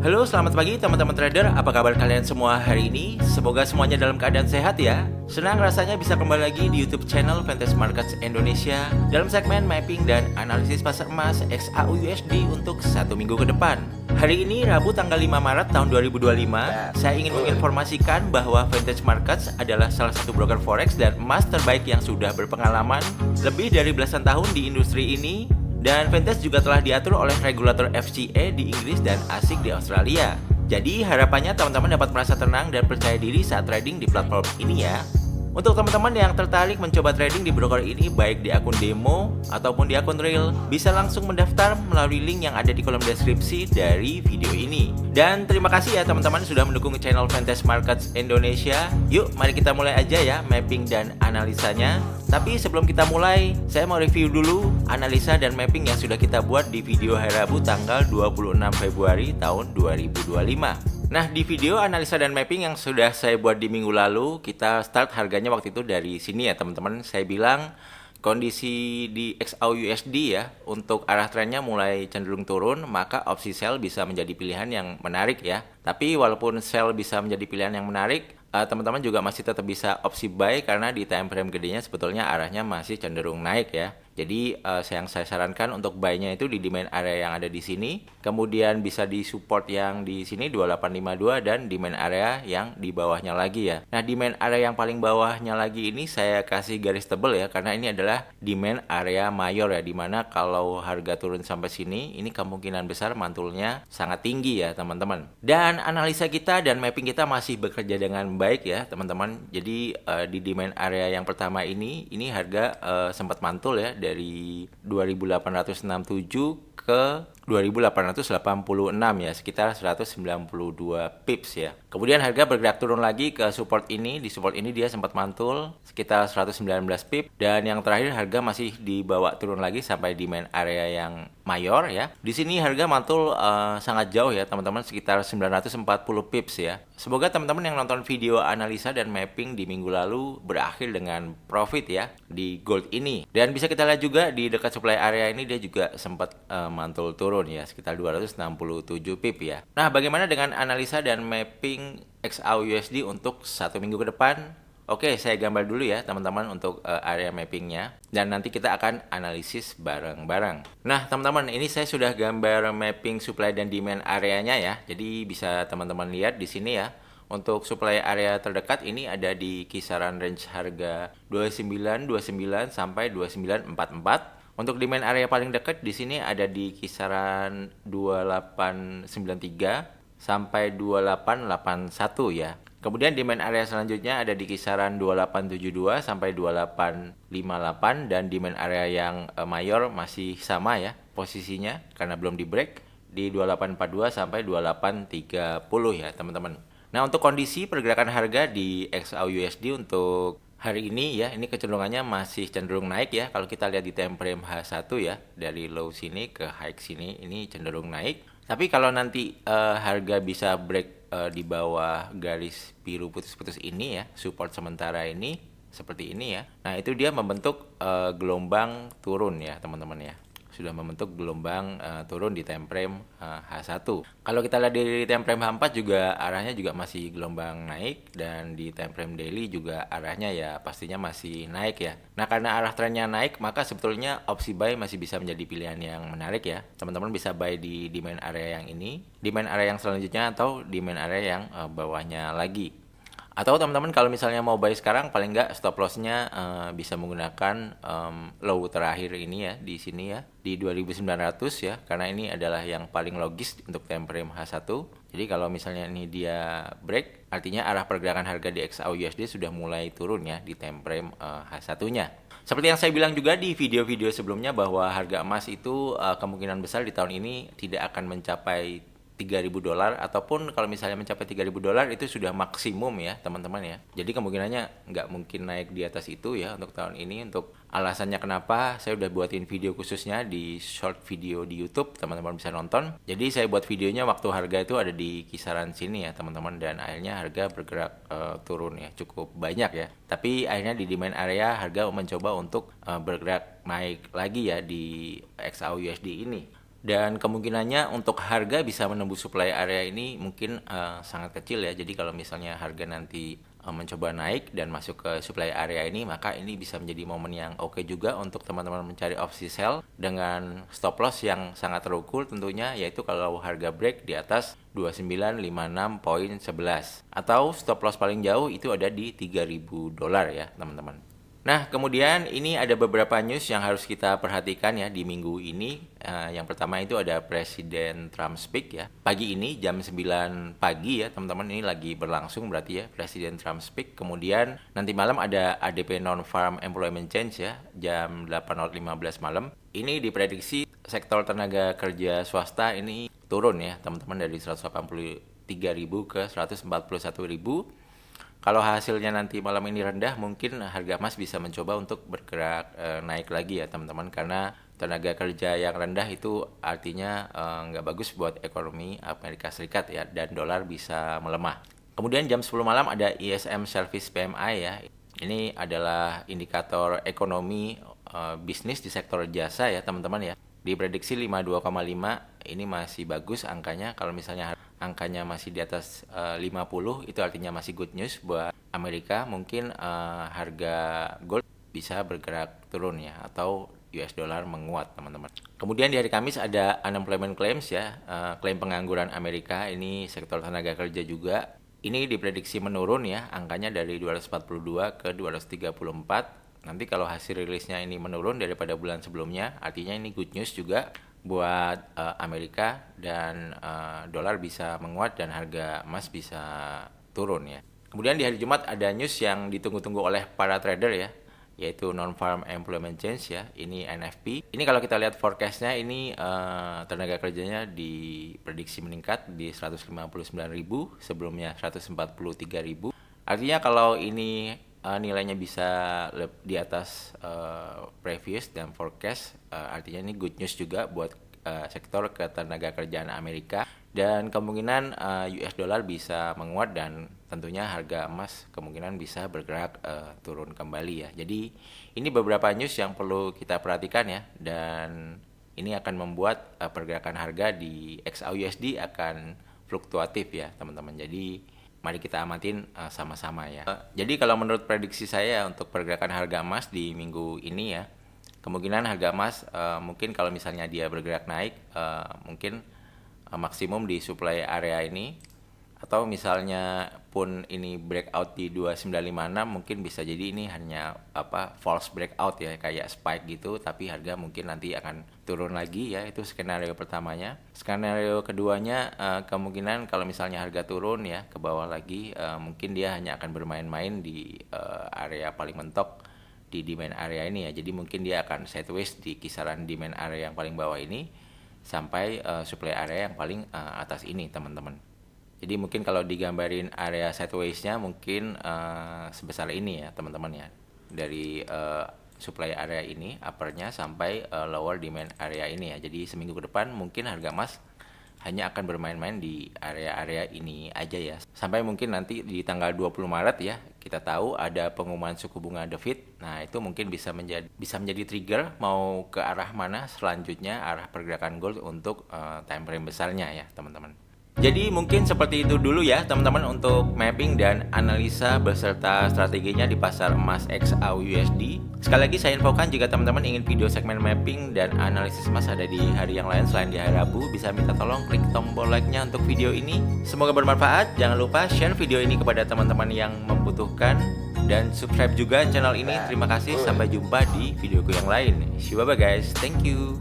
Halo, selamat pagi teman-teman trader. Apa kabar kalian semua hari ini? Semoga semuanya dalam keadaan sehat ya. Senang rasanya bisa kembali lagi di YouTube channel Fantasy Markets Indonesia dalam segmen mapping dan analisis pasar emas XAUUSD untuk 1 minggu ke depan. Hari ini Rabu tanggal 5 Maret tahun 2025, saya ingin menginformasikan bahwa Fantasy Markets adalah salah satu broker forex dan emas terbaik yang sudah berpengalaman lebih dari belasan tahun di industri ini. Dan Fantasy juga telah diatur oleh regulator FCA di Inggris dan ASIC di Australia. Jadi harapannya teman-teman dapat merasa tenang dan percaya diri saat trading di platform ini ya. Untuk teman-teman yang tertarik mencoba trading di broker ini baik di akun demo ataupun di akun real, bisa langsung mendaftar melalui link yang ada di kolom deskripsi dari video ini. Dan terima kasih ya teman-teman sudah mendukung channel Fantasy Markets Indonesia. Yuk mari kita mulai aja ya mapping dan analisanya. Tapi sebelum kita mulai, saya mau review dulu analisa dan mapping yang sudah kita buat di video hari Rabu tanggal 26 Februari tahun 2025. Nah, di video analisa dan mapping yang sudah saya buat di minggu lalu, kita start harganya waktu itu dari sini ya teman-teman. Saya bilang kondisi di XAUUSD ya, untuk arah trennya mulai cenderung turun, maka opsi sell bisa menjadi pilihan yang menarik ya. Tapi walaupun sell bisa menjadi pilihan yang menarik, teman-teman juga masih tetap bisa opsi buy karena di time frame gedenya sebetulnya arahnya masih cenderung naik ya. Jadi yang saya sarankan untuk buy-nya itu di demand area yang ada di sini, kemudian bisa di support yang di sini 2852 dan demand area yang di bawahnya lagi ya. Nah, demand area yang paling bawahnya lagi ini saya kasih garis tebal ya karena ini adalah demand area mayor ya, dimana kalau harga turun sampai sini ini kemungkinan besar mantulnya sangat tinggi ya teman-teman. Dan analisa kita dan mapping kita masih bekerja dengan baik ya teman-teman. Jadi di demand area yang pertama ini harga sempat mantul ya dari 2867 ke 2886 ya, sekitar 192 pips ya. Kemudian harga bergerak turun lagi ke support ini, di support ini dia sempat mantul sekitar 119 pips dan yang terakhir harga masih dibawa turun lagi sampai demand area yang mayor ya. Di sini harga mantul sangat jauh ya teman-teman, sekitar 940 pips ya. Semoga teman-teman yang nonton video analisa dan mapping di minggu lalu berakhir dengan profit ya di gold ini. Dan bisa kita lihat juga di dekat supply area ini dia juga sempat mantul turun ya, sekitar 267 pip ya. Nah, bagaimana dengan analisa dan mapping XAUUSD untuk 1 minggu ke depan? Oke, saya gambar dulu ya teman-teman untuk area mappingnya dan nanti kita akan analisis bareng-bareng. Nah teman-teman, ini saya sudah gambar mapping supply dan demand areanya ya. Jadi bisa teman-teman lihat di sini ya. Untuk supply area terdekat ini ada di kisaran range harga 2929 sampai 2944. Untuk demand area paling dekat di sini ada di kisaran 2893 sampai 2881 ya. Kemudian demand area selanjutnya ada di kisaran 2872 sampai 2858 dan demand area yang mayor masih sama ya posisinya karena belum di break di 2842 sampai 2830 ya teman-teman. Nah, untuk kondisi pergerakan harga di XAUUSD untuk hari ini ya, ini kecenderungannya masih cenderung naik ya. Kalau kita lihat di time frame H1 ya, dari low sini ke high sini ini cenderung naik. Tapi kalau nanti harga bisa break di bawah garis biru putus-putus ini ya, support sementara ini seperti ini ya. Nah, itu dia membentuk gelombang turun ya, teman-teman ya. Sudah membentuk gelombang turun di time frame H1. Kalau kita lihat di time frame H4 juga arahnya juga masih gelombang naik dan di time frame daily juga arahnya ya pastinya masih naik ya. Nah, karena arah trennya naik maka sebetulnya opsi buy masih bisa menjadi pilihan yang menarik ya. Teman-teman bisa buy di demand area yang ini, demand area yang selanjutnya atau demand area yang bawahnya lagi. Atau teman-teman kalau misalnya mau buy sekarang paling nggak stop loss-nya bisa menggunakan low terakhir ini ya di sini ya di 2900 ya, karena ini adalah yang paling logis untuk time frame H1. Jadi kalau misalnya ini dia break artinya arah pergerakan harga di XAUUSD sudah mulai turun ya di time frame H1-nya. Seperti yang saya bilang juga di video-video sebelumnya bahwa harga emas itu kemungkinan besar di tahun ini tidak akan mencapai $3.000 ataupun kalau misalnya mencapai $3.000 itu sudah maksimum ya teman-teman ya. Jadi kemungkinannya nggak mungkin naik di atas itu ya untuk tahun ini. Untuk alasannya kenapa saya udah buatin video khususnya di short video di YouTube, teman-teman bisa nonton. Jadi saya buat videonya waktu harga itu ada di kisaran sini ya teman-teman, dan akhirnya harga bergerak turun ya cukup banyak ya. Tapi akhirnya di demand area harga mencoba untuk bergerak naik lagi ya di XAUUSD ini. Dan kemungkinannya untuk harga bisa menembus supply area ini mungkin sangat kecil ya. Jadi kalau misalnya harga nanti mencoba naik dan masuk ke supply area ini, maka ini bisa menjadi momen yang oke juga untuk teman-teman mencari opsi sell dengan stop loss yang sangat terukur tentunya, yaitu kalau harga break di atas 2956.11 atau stop loss paling jauh itu ada di $3.000 ya teman-teman. Nah, kemudian ini ada beberapa news yang harus kita perhatikan ya di minggu ini. Yang pertama itu ada Presiden Trump speak ya. Pagi ini jam 9 pagi ya teman-teman, ini lagi berlangsung berarti ya Presiden Trump speak. Kemudian nanti malam ada ADP Non-Farm Employment Change ya, jam 8.15 malam. Ini diprediksi sektor tenaga kerja swasta ini turun ya teman-teman, dari 183.000 ke 141.000. Kalau hasilnya nanti malam ini rendah, mungkin harga emas bisa mencoba untuk bergerak naik lagi ya teman-teman, karena tenaga kerja yang rendah itu artinya nggak bagus buat ekonomi Amerika Serikat ya, dan dolar bisa melemah. Kemudian jam 10 malam ada ISM Service PMI ya. Ini adalah indikator ekonomi bisnis di sektor jasa ya teman-teman ya. Diprediksi 52,5, ini masih bagus angkanya. Kalau misalnya angkanya masih di atas 50, itu artinya masih good news buat Amerika. Mungkin harga gold bisa bergerak turun ya, atau US dollar menguat teman-teman. Kemudian di hari Kamis ada unemployment claims ya, klaim pengangguran Amerika. Ini sektor tenaga kerja juga. Ini diprediksi menurun ya, angkanya dari 242 ke 234. Nanti kalau hasil rilisnya ini menurun daripada bulan sebelumnya, artinya ini good news juga buat Amerika, dan dolar bisa menguat dan harga emas bisa turun ya. Kemudian di hari Jumat ada news yang ditunggu-tunggu oleh para trader ya, yaitu Non-Farm Employment Change ya, ini NFP. Ini kalau kita lihat forecastnya, ini tenaga kerjanya diprediksi meningkat di 159.000, sebelumnya 143.000. Artinya kalau ini nilainya bisa di atas previous dan forecast, artinya ini good news juga buat sektor ketenaga kerjaan Amerika, dan kemungkinan US dollar bisa menguat, dan tentunya harga emas kemungkinan bisa bergerak turun kembali ya. Jadi ini beberapa news yang perlu kita perhatikan ya, dan ini akan membuat pergerakan harga di XAUUSD akan fluktuatif ya teman-teman. Jadi mari kita amatin sama-sama ya. Jadi kalau menurut prediksi saya untuk pergerakan harga emas di minggu ini ya, kemungkinan harga emas mungkin kalau misalnya dia bergerak naik, mungkin maksimum di supply area ini, atau misalnya pun ini breakout di 2956, mungkin bisa jadi ini hanya false breakout ya, kayak spike gitu, tapi harga mungkin nanti akan turun lagi ya. Itu skenario pertamanya. Skenario keduanya, kemungkinan kalau misalnya harga turun ya ke bawah lagi, mungkin dia hanya akan bermain-main di area paling mentok di demand area ini ya. Jadi mungkin dia akan sideways di kisaran demand area yang paling bawah ini sampai supply area yang paling atas ini teman-teman. Jadi mungkin kalau digambarin area sideways-nya mungkin sebesar ini ya teman-teman ya, dari supply area ini uppernya sampai lower demand area ini ya. Jadi seminggu ke depan mungkin harga emas hanya akan bermain-main di area-area ini aja ya, sampai mungkin nanti di tanggal 20 Maret ya, kita tahu ada pengumuman suku bunga The Fed. Nah itu mungkin bisa menjadi trigger mau ke arah mana selanjutnya arah pergerakan gold untuk time frame besarnya ya teman-teman. Jadi mungkin seperti itu dulu ya teman-teman untuk mapping dan analisa beserta strateginya di pasar emas XAUUSD. Sekali lagi saya infokan, jika teman-teman ingin video segmen mapping dan analisis emas ada di hari yang lain selain di hari Rabu, bisa minta tolong klik tombol like-nya untuk video ini. Semoga bermanfaat. Jangan lupa share video ini kepada teman-teman yang membutuhkan, dan subscribe juga channel ini. Terima kasih, sampai jumpa di videoku yang lain. See you, bye guys, thank you.